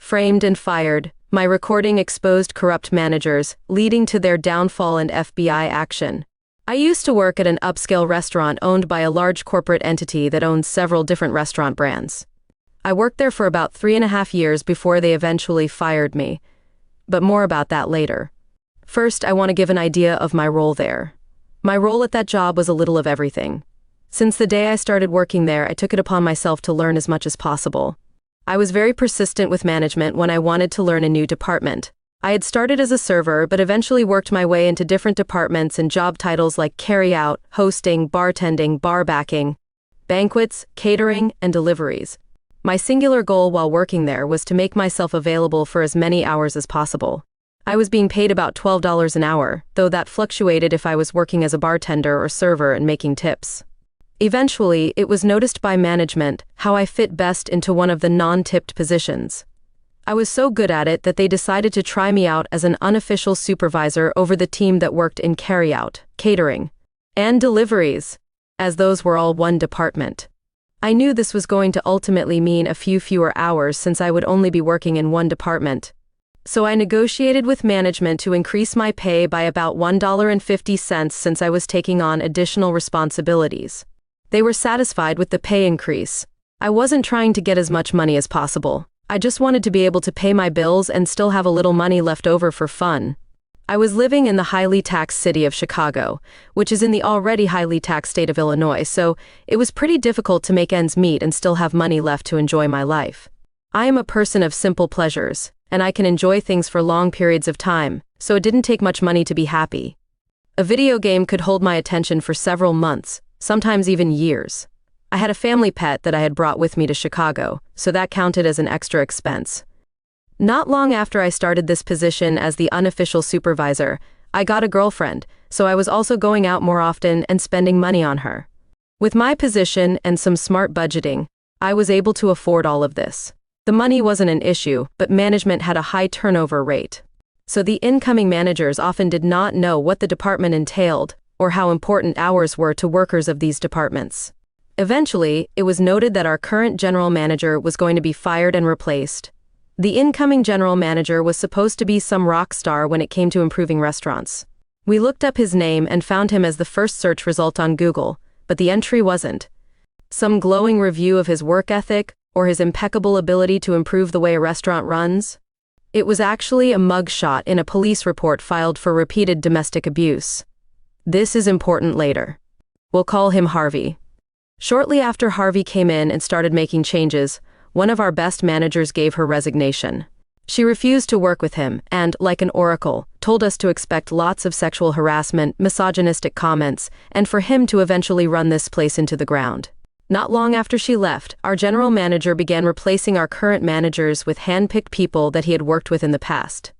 Framed and fired. My recording exposed corrupt managers, leading to their downfall and FBI action. I used to work at an upscale restaurant owned by a large corporate entity that owns several different restaurant brands. I worked there for about 3.5 years before they eventually fired me. But more about that later. First, I want to give an idea of my role there. My role at that job was a little of everything. Since the day I started working there, I took it upon myself to learn as much as possible. I was very persistent with management when I wanted to learn a new department. I had started as a server but eventually worked my way into different departments and job titles like carry-out, hosting, bartending, bar backing, banquets, catering, and deliveries. My singular goal while working there was to make myself available for as many hours as possible. I was being paid about $12 an hour, though that fluctuated if I was working as a bartender or server and making tips. Eventually, it was noticed by management how I fit best into one of the non-tipped positions. I was so good at it that they decided to try me out as an unofficial supervisor over the team that worked in carry-out, catering, and deliveries, as those were all one department. I knew this was going to ultimately mean a few fewer hours since I would only be working in one department. So I negotiated with management to increase my pay by about $1.50 since I was taking on additional responsibilities. They were satisfied with the pay increase. I wasn't trying to get as much money as possible. I just wanted to be able to pay my bills and still have a little money left over for fun. I was living in the highly taxed city of Chicago, which is in the already highly taxed state of Illinois, so it was pretty difficult to make ends meet and still have money left to enjoy my life. I am a person of simple pleasures, and I can enjoy things for long periods of time, so it didn't take much money to be happy. A video game could hold my attention for several months, sometimes even years. I had a family pet that I had brought with me to Chicago, so that counted as an extra expense. Not long after I started this position as the unofficial supervisor, I got a girlfriend, so I was also going out more often and spending money on her. With my position and some smart budgeting, I was able to afford all of this. The money wasn't an issue, but management had a high turnover rate. So the incoming managers often did not know what the department entailed, or how important hours were to workers of these departments. Eventually, it was noted that our current general manager was going to be fired and replaced. The incoming general manager was supposed to be some rock star when it came to improving restaurants. We looked up his name and found him as the first search result on Google, but the entry wasn't some glowing review of his work ethic or his impeccable ability to improve the way a restaurant runs. It was actually a mugshot in a police report filed for repeated domestic abuse. This is important later. We'll call him Harvey. Shortly after Harvey came in and started making changes, one of our best managers gave her resignation. She refused to work with him and, like an oracle, told us to expect lots of sexual harassment, misogynistic comments, and for him to eventually run this place into the ground. Not long after she left, our general manager began replacing our current managers with hand-picked people that he had worked with in the past.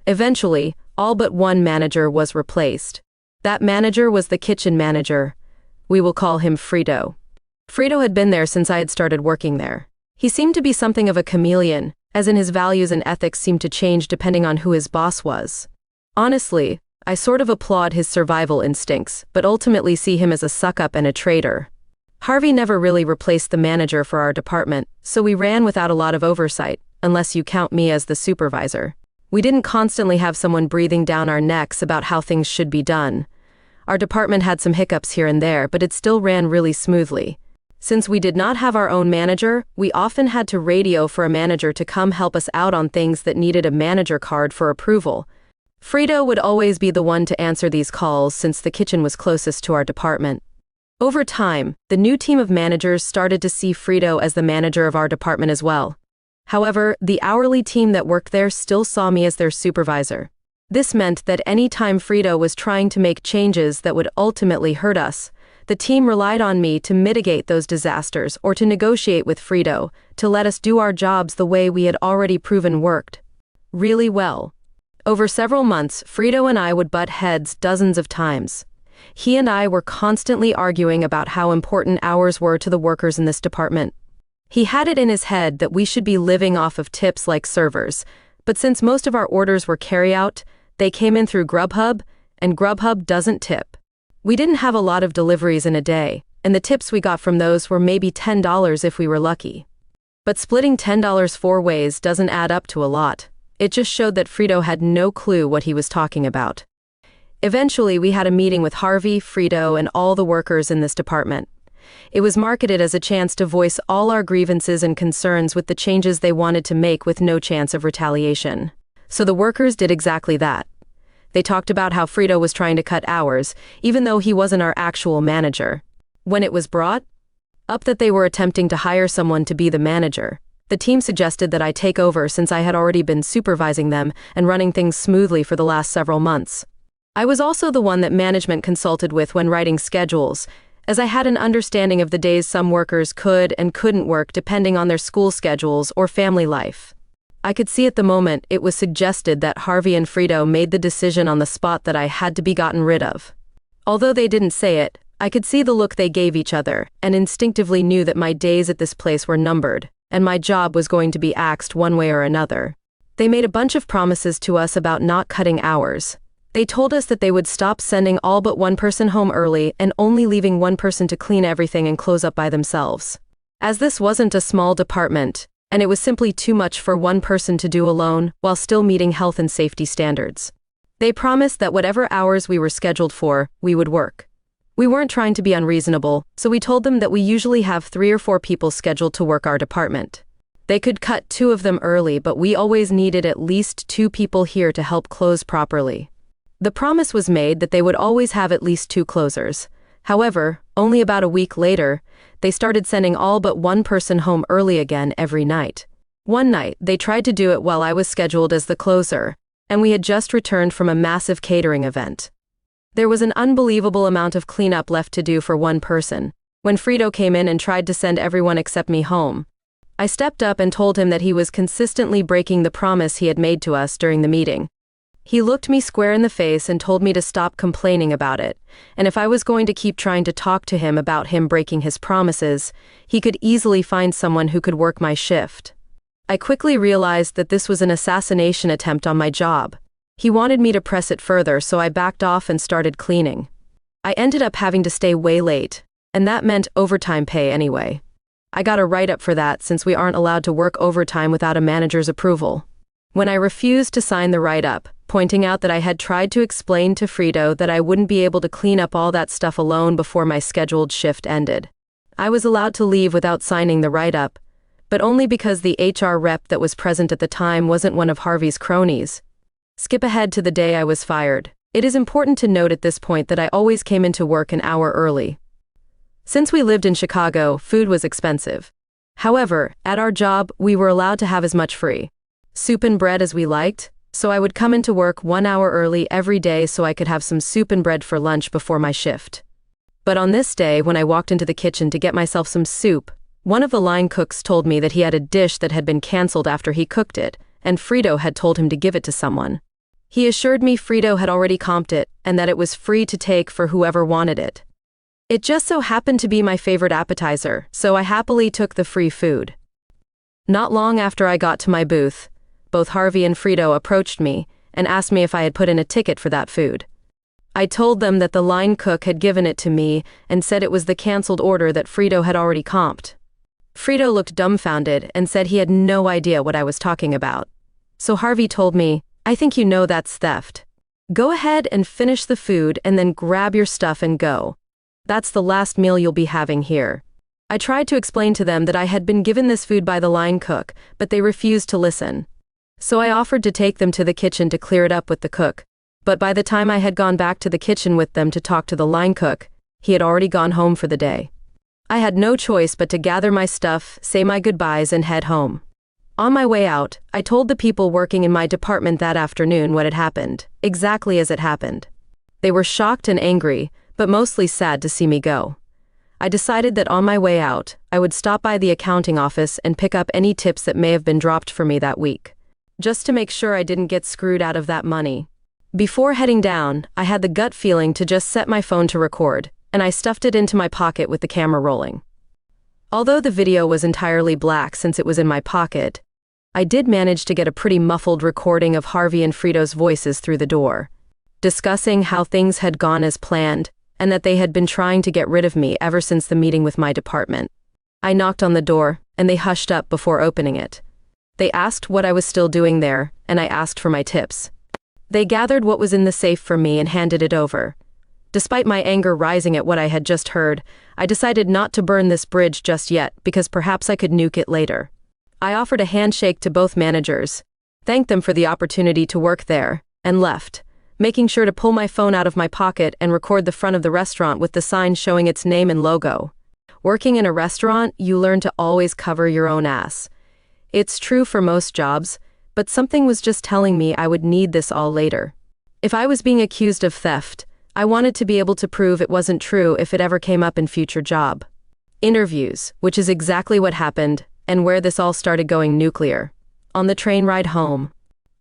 Eventually, all but one manager was replaced. That manager was the kitchen manager. We will call him Frito. Frito had been there since I had started working there. He seemed to be something of a chameleon, as in his values and ethics seemed to change depending on who his boss was. Honestly, I sort of applaud his survival instincts, but ultimately see him as a suck-up and a traitor. Harvey never really replaced the manager for our department, so we ran without a lot of oversight, unless you count me as the supervisor. We didn't constantly have someone breathing down our necks about how things should be done. Our department had some hiccups here and there, but it still ran really smoothly. Since we did not have our own manager, we often had to radio for a manager to come help us out on things that needed a manager card for approval. Frito would always be the one to answer these calls since the kitchen was closest to our department. Over time, the new team of managers started to see Frito as the manager of our department as well. However, the hourly team that worked there still saw me as their supervisor. This meant that any time Frito was trying to make changes that would ultimately hurt us, the team relied on me to mitigate those disasters or to negotiate with Frito to let us do our jobs the way we had already proven worked really well. Over several months, Frito and I would butt heads dozens of times. He and I were constantly arguing about how important hours were to the workers in this department. He had it in his head that we should be living off of tips like servers, but since most of our orders were carry-out, they came in through Grubhub, and Grubhub doesn't tip. We didn't have a lot of deliveries in a day, and the tips we got from those were maybe $10 if we were lucky. But splitting $10 four ways doesn't add up to a lot. It just showed that Frito had no clue what he was talking about. Eventually, we had a meeting with Harvey, Frito, and all the workers in this department. It was marketed as a chance to voice all our grievances and concerns with the changes they wanted to make with no chance of retaliation. So the workers did exactly that. They talked about how Frito was trying to cut hours, even though he wasn't our actual manager. When it was brought up that they were attempting to hire someone to be the manager, the team suggested that I take over since I had already been supervising them and running things smoothly for the last several months. I was also the one that management consulted with when writing schedules, as I had an understanding of the days some workers could and couldn't work depending on their school schedules or family life. I could see at the moment it was suggested that Harvey and Frito made the decision on the spot that I had to be gotten rid of. Although they didn't say it, I could see the look they gave each other and instinctively knew that my days at this place were numbered, and my job was going to be axed one way or another. They made a bunch of promises to us about not cutting hours. They told us that they would stop sending all but one person home early and only leaving one person to clean everything and close up by themselves. As this wasn't a small department, and it was simply too much for one person to do alone while still meeting health and safety standards. They promised that whatever hours we were scheduled for, we would work. We weren't trying to be unreasonable, so we told them that we usually have 3 or 4 people scheduled to work our department. They could cut 2 of them early, but we always needed at least 2 people here to help close properly. The promise was made that they would always have at least 2 closers. However, only about a week later, they started sending all but one person home early again every night. One night, they tried to do it while I was scheduled as the closer, and we had just returned from a massive catering event. There was an unbelievable amount of cleanup left to do for one person. When Frito came in and tried to send everyone except me home, I stepped up and told him that he was consistently breaking the promise he had made to us during the meeting. He looked me square in the face and told me to stop complaining about it, and if I was going to keep trying to talk to him about him breaking his promises, he could easily find someone who could work my shift. I quickly realized that this was an assassination attempt on my job. He wanted me to press it further, so I backed off and started cleaning. I ended up having to stay way late, and that meant overtime pay anyway. I got a write-up for that since we aren't allowed to work overtime without a manager's approval. When I refused to sign the write-up, pointing out that I had tried to explain to Frito that I wouldn't be able to clean up all that stuff alone before my scheduled shift ended, I was allowed to leave without signing the write-up, but only because the HR rep that was present at the time wasn't one of Harvey's cronies. Skip ahead to the day I was fired. It is important to note at this point that I always came into work an hour early. Since we lived in Chicago, food was expensive. However, at our job, we were allowed to have as much free soup and bread as we liked, so I would come into work 1 hour early every day so I could have some soup and bread for lunch before my shift. But on this day, when I walked into the kitchen to get myself some soup, one of the line cooks told me that he had a dish that had been canceled after he cooked it, and Frito had told him to give it to someone. He assured me Frito had already comped it, and that it was free to take for whoever wanted it. It just so happened to be my favorite appetizer, so I happily took the free food. Not long after I got to my booth, both Harvey and Frito approached me and asked me if I had put in a ticket for that food. I told them that the line cook had given it to me and said it was the canceled order that Frito had already comped. Frito looked dumbfounded and said he had no idea what I was talking about. So Harvey told me, "I think you know that's theft. Go ahead and finish the food and then grab your stuff and go. That's the last meal you'll be having here." I tried to explain to them that I had been given this food by the line cook, but they refused to listen. So I offered to take them to the kitchen to clear it up with the cook, but by the time I had gone back to the kitchen with them to talk to the line cook, he had already gone home for the day. I had no choice but to gather my stuff, say my goodbyes, and head home. On my way out, I told the people working in my department that afternoon what had happened, exactly as it happened. They were shocked and angry, but mostly sad to see me go. I decided that on my way out, I would stop by the accounting office and pick up any tips that may have been dropped for me that week, just to make sure I didn't get screwed out of that money. Before heading down, I had the gut feeling to just set my phone to record, and I stuffed it into my pocket with the camera rolling. Although the video was entirely black since it was in my pocket, I did manage to get a pretty muffled recording of Harvey and Frito's voices through the door, discussing how things had gone as planned, and that they had been trying to get rid of me ever since the meeting with my department. I knocked on the door, and they hushed up before opening it. They asked what I was still doing there, and I asked for my tips. They gathered what was in the safe for me and handed it over. Despite my anger rising at what I had just heard, I decided not to burn this bridge just yet because perhaps I could nuke it later. I offered a handshake to both managers, thanked them for the opportunity to work there, and left, making sure to pull my phone out of my pocket and record the front of the restaurant with the sign showing its name and logo. Working in a restaurant, you learn to always cover your own ass. It's true for most jobs, but something was just telling me I would need this all later. If I was being accused of theft, I wanted to be able to prove it wasn't true if it ever came up in future job interviews, which is exactly what happened and where this all started going nuclear. On the train ride home,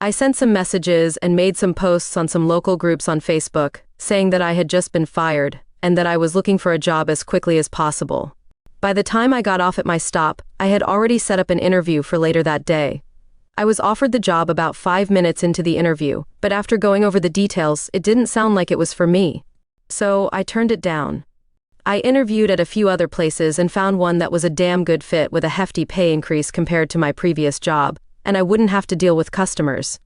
I sent some messages and made some posts on some local groups on Facebook saying that I had just been fired and that I was looking for a job as quickly as possible. By the time I got off at my stop, I had already set up an interview for later that day. I was offered the job about 5 minutes into the interview, but after going over the details, it didn't sound like it was for me. So I turned it down. I interviewed at a few other places and found one that was a damn good fit with a hefty pay increase compared to my previous job, and I wouldn't have to deal with customers.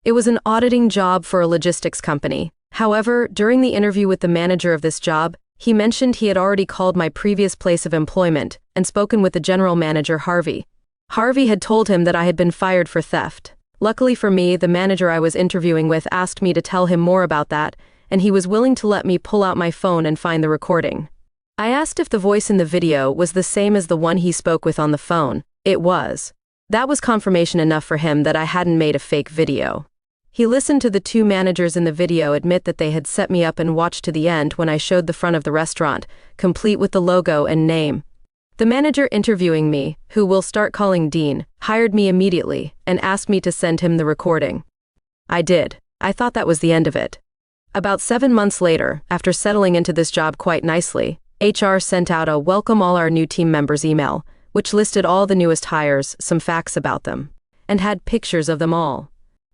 It was an auditing job for a logistics company. However, during the interview with the manager of this job, he mentioned he had already called my previous place of employment and spoken with the general manager, Harvey. Harvey had told him that I had been fired for theft. Luckily for me, the manager I was interviewing with asked me to tell him more about that, and he was willing to let me pull out my phone and find the recording. I asked if the voice in the video was the same as the one he spoke with on the phone. It was. That was confirmation enough for him that I hadn't made a fake video. He listened to the two managers in the video admit that they had set me up and watched to the end when I showed the front of the restaurant, complete with the logo and name. The manager interviewing me, who we'll start calling Dean, hired me immediately and asked me to send him the recording. I did. I thought that was the end of it. About 7 months later, after settling into this job quite nicely, HR sent out a welcome all our new team members email, which listed all the newest hires, some facts about them, and had pictures of them all.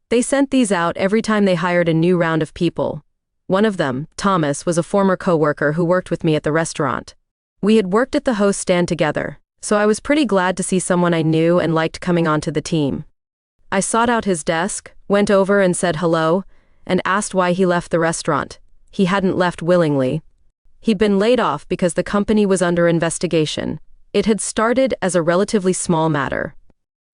They sent these out every time they hired a new round of people. One of them, Thomas, was a former coworker who worked with me at the restaurant. We had worked at the host stand together, so I was pretty glad to see someone I knew and liked coming onto the team. I sought out his desk, went over and said hello, and asked why he left the restaurant. He hadn't left willingly. He'd been laid off because the company was under investigation. It had started as a relatively small matter.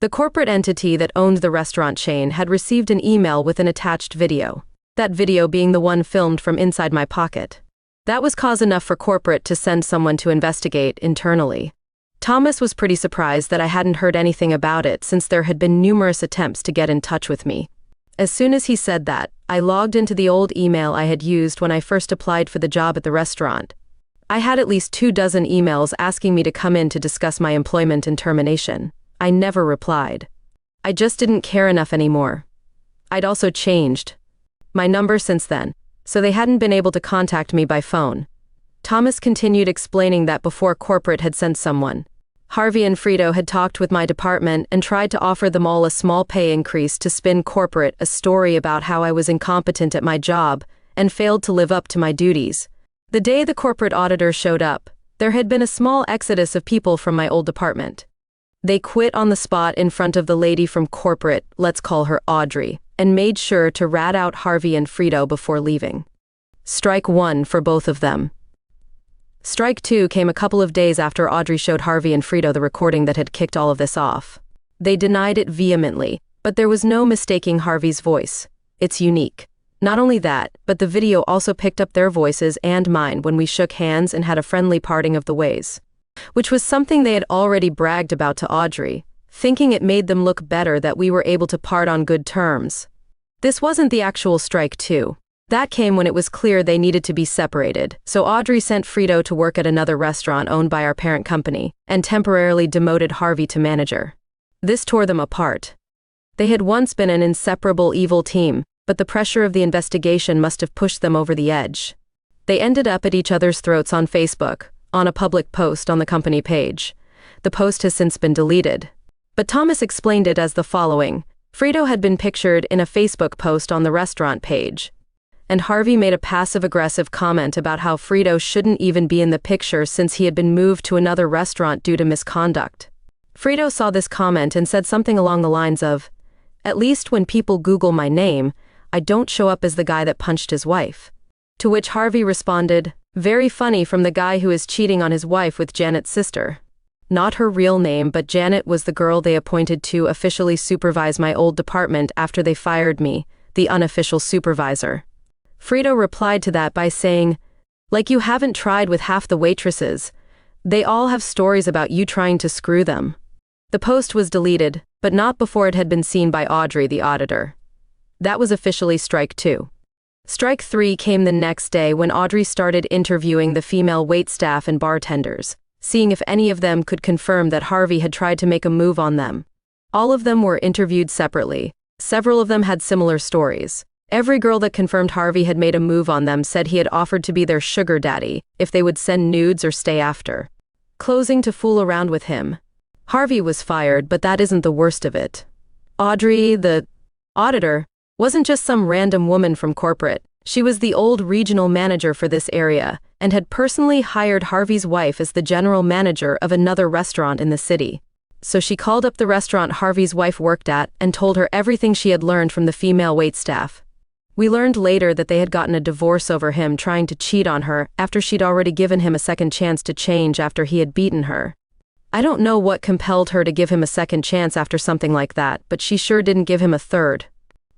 The corporate entity that owned the restaurant chain had received an email with an attached video, that video being the one filmed from inside my pocket. That was cause enough for corporate to send someone to investigate internally. Thomas was pretty surprised that I hadn't heard anything about it since there had been numerous attempts to get in touch with me. As soon as he said that, I logged into the old email I had used when I first applied for the job at the restaurant. I had at least 24 emails asking me to come in to discuss my employment and termination. I never replied. I just didn't care enough anymore. I'd also changed my number since then, so they hadn't been able to contact me by phone. Thomas continued explaining that before corporate had sent someone, Harvey and Frito had talked with my department and tried to offer them all a small pay increase to spin corporate a story about how I was incompetent at my job and failed to live up to my duties. The day the corporate auditor showed up, there had been a small exodus of people from my old department. They quit on the spot in front of the lady from corporate, let's call her Audrey, and made sure to rat out Harvey and Frito before leaving. Strike one for both of them. Strike two came a couple of days after Audrey showed Harvey and Frito the recording that had kicked all of this off. They denied it vehemently, but there was no mistaking Harvey's voice. It's unique. Not only that, but the video also picked up their voices and mine when we shook hands and had a friendly parting of the ways, which was something they had already bragged about to Audrey, thinking it made them look better that we were able to part on good terms. This wasn't the actual strike two. That came when it was clear they needed to be separated, so Audrey sent Frito to work at another restaurant owned by our parent company, and temporarily demoted Harvey to manager. This tore them apart. They had once been an inseparable evil team, but the pressure of the investigation must have pushed them over the edge. They ended up at each other's throats on Facebook, on a public post on the company page. The post has since been deleted. But Thomas explained it as the following. Frito had been pictured in a Facebook post on the restaurant page, and Harvey made a passive-aggressive comment about how Frito shouldn't even be in the picture since he had been moved to another restaurant due to misconduct. Frito saw this comment and said something along the lines of, "At least when people Google my name, I don't show up as the guy that punched his wife." To which Harvey responded, "Very funny from the guy who is cheating on his wife with Janet's sister." Not her real name, but Janet was the girl they appointed to officially supervise my old department after they fired me, the unofficial supervisor. Frito replied to that by saying, "Like you haven't tried with half the waitresses. They all have stories about you trying to screw them." The post was deleted, but not before it had been seen by Audrey, the auditor. That was officially strike 2. Strike 3 came the next day when Audrey started interviewing the female waitstaff and bartenders, seeing if any of them could confirm that Harvey had tried to make a move on them. All of them were interviewed separately. Several of them had similar stories. Every girl that confirmed Harvey had made a move on them said he had offered to be their sugar daddy if they would send nudes or stay after, closing to fool around with him. Harvey was fired, but that isn't the worst of it. Audrey, the auditor, wasn't just some random woman from corporate. She was the old regional manager for this area and had personally hired Harvey's wife as the general manager of another restaurant in the city. So she called up the restaurant Harvey's wife worked at and told her everything she had learned from the female waitstaff. We learned later that they had gotten a divorce over him trying to cheat on her after she'd already given him a second chance to change after he had beaten her. I don't know what compelled her to give him a second chance after something like that, but she sure didn't give him a third.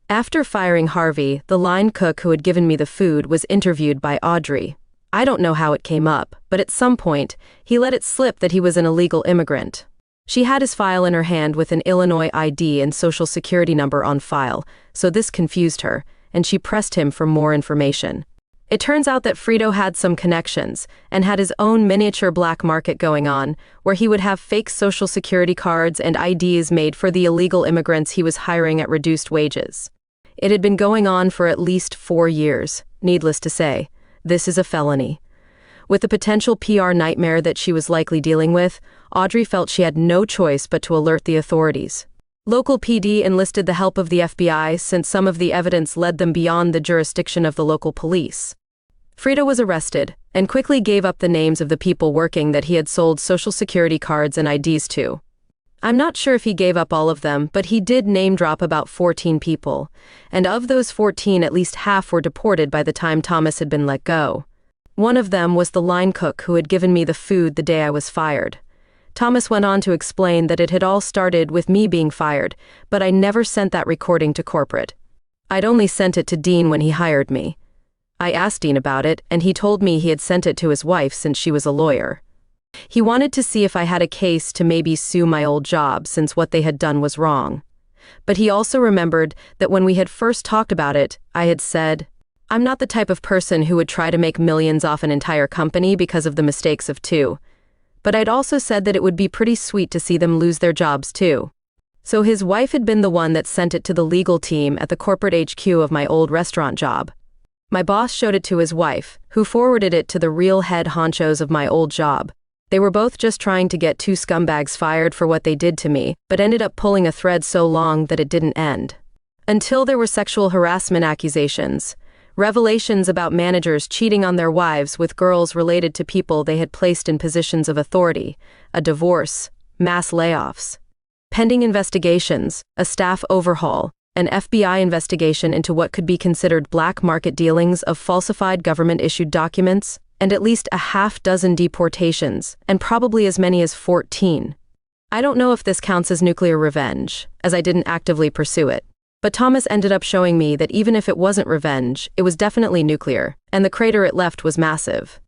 After firing Harvey, the line cook who had given me the food was interviewed by Audrey. I don't know how it came up, but at some point, he let it slip that he was an illegal immigrant. She had his file in her hand with an Illinois ID and social security number on file, so this confused her, and she pressed him for more information. It turns out that Frito had some connections and had his own miniature black market going on, where he would have fake social security cards and IDs made for the illegal immigrants he was hiring at reduced wages. It had been going on for at least 4 years. Needless to say, this is a felony. With the potential PR nightmare that she was likely dealing with, Audrey felt she had no choice but to alert the authorities. Local PD enlisted the help of the FBI since some of the evidence led them beyond the jurisdiction of the local police. Frito was arrested and quickly gave up the names of the people working that he had sold social security cards and IDs to. I'm not sure if he gave up all of them, but he did name drop about 14 people, and of those 14 at least half were deported by the time Thomas had been let go. One of them was the line cook who had given me the food the day I was fired. Thomas went on to explain that it had all started with me being fired, but I never sent that recording to corporate. I'd only sent it to Dean when he hired me. I asked Dean about it, and he told me he had sent it to his wife since she was a lawyer. He wanted to see if I had a case to maybe sue my old job since what they had done was wrong. But he also remembered that when we had first talked about it, I had said, "I'm not the type of person who would try to make millions off an entire company because of the mistakes of two." But I'd also said that it would be pretty sweet to see them lose their jobs too. So his wife had been the one that sent it to the legal team at the corporate HQ of my old restaurant job. My boss showed it to his wife, who forwarded it to the real head honchos of my old job. They were both just trying to get 2 scumbags fired for what they did to me, but ended up pulling a thread so long that it didn't end. Until there were sexual harassment accusations, revelations about managers cheating on their wives with girls related to people they had placed in positions of authority, a divorce, mass layoffs, pending investigations, a staff overhaul, an FBI investigation into what could be considered black market dealings of falsified government-issued documents, and at least a half-dozen deportations, and probably as many as 14. I don't know if this counts as nuclear revenge, as I didn't actively pursue it. But Thomas ended up showing me that even if it wasn't revenge, it was definitely nuclear, and the crater it left was massive.